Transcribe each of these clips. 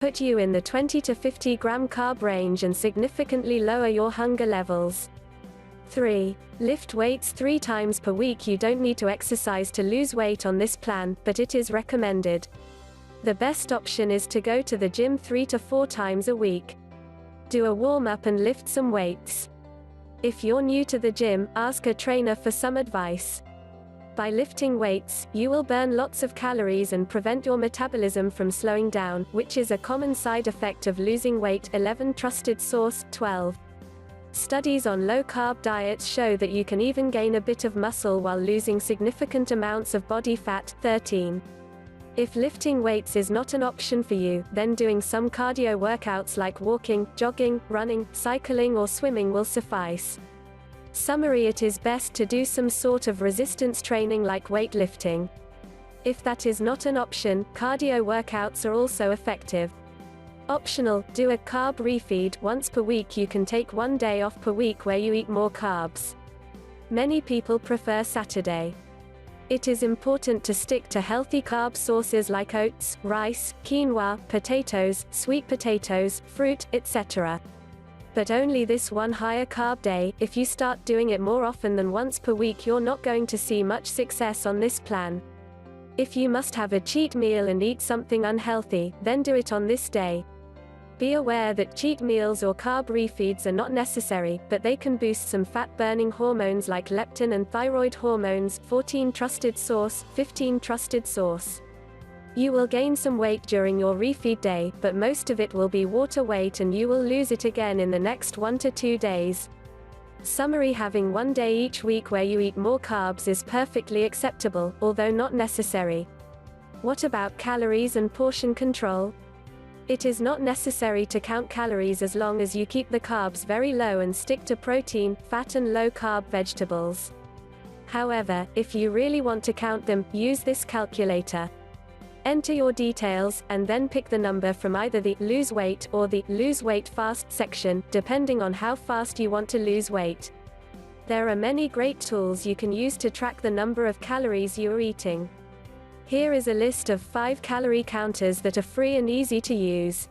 put you in the 20 to 50 gram carb range and significantly lower your hunger levels. 3. Lift weights 3 times per week. You don't need to exercise to lose weight on this plan, but it is recommended. The best option is to go to the gym 3 to 4 times a week. Do a warm-up and lift some weights. If you're new to the gym, ask a trainer for some advice. By lifting weights, you will burn lots of calories and prevent your metabolism from slowing down, which is a common side effect of losing weight. 11. Trusted source. 12. Studies on low-carb diets show that you can even gain a bit of muscle while losing significant amounts of body fat. 13. If lifting weights is not an option for you, then doing some cardio workouts like walking, jogging, running, cycling or swimming will suffice. Summary: it is best to do some sort of resistance training like weightlifting. If that is not an option, cardio workouts are also effective. Optional, do a carb refeed once per week. You can take 1 day off per week where you eat more carbs. Many people prefer Saturday. It is important to stick to healthy carb sources like oats, rice, quinoa, potatoes, sweet potatoes, fruit, etc. But only this one higher carb day. If you start doing it more often than once per week, you're not going to see much success on this plan. If you must have a cheat meal and eat something unhealthy, then do it on this day. Be aware that cheat meals or carb refeeds are not necessary, but they can boost some fat-burning hormones like leptin and thyroid hormones. 14. Trusted source. 15. Trusted source. You will gain some weight during your refeed day, but most of it will be water weight and you will lose it again in the next 1 to 2 days. Summary: having 1 day each week where you eat more carbs is perfectly acceptable, although not necessary. What about calories and portion control? It is not necessary to count calories as long as you keep the carbs very low and stick to protein, fat and low-carb vegetables. However, if you really want to count them, use this calculator. Enter your details, and then pick the number from either the Lose Weight or the Lose Weight Fast section, depending on how fast you want to lose weight. There are many great tools you can use to track the number of calories you are eating. Here is a list of 5 calorie counters that are free and easy to use.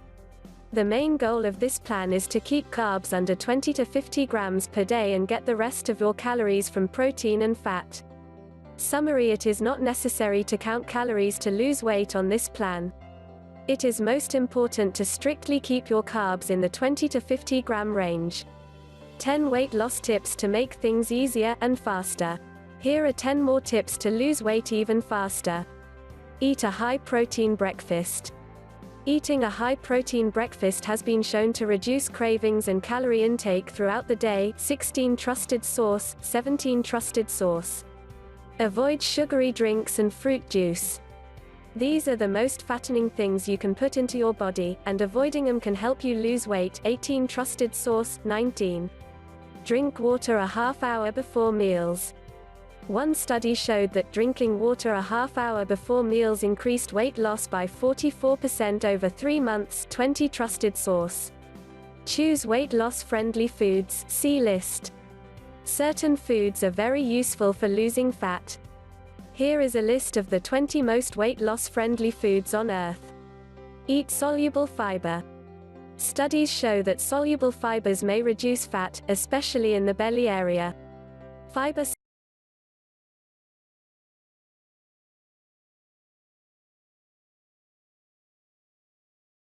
The main goal of this plan is to keep carbs under 20 to 50 grams per day and get the rest of your calories from protein and fat. Summary: it is not necessary to count calories to lose weight on this plan. It is most important to strictly keep your carbs in the 20 to 50 gram range. 10 weight loss tips to make things easier and faster. Here are 10 more tips to lose weight even faster. Eat a high-protein breakfast. Eating a high-protein breakfast has been shown to reduce cravings and calorie intake throughout the day. 16. Trusted source. 17. Trusted source. Avoid sugary drinks and fruit juice. These are the most fattening things you can put into your body, and avoiding them can help you lose weight. 18. Trusted source. 19. Drink water a half hour before meals. One study showed that drinking water a half hour before meals increased weight loss by 44% over 3 months. 20. Trusted source. Choose weight loss friendly foods. See list. Certain foods are very useful for losing fat. Here is a list of the 20 most weight loss friendly foods on earth. Eat soluble fiber. Studies show that soluble fibers may reduce fat, especially in the belly area. Fiber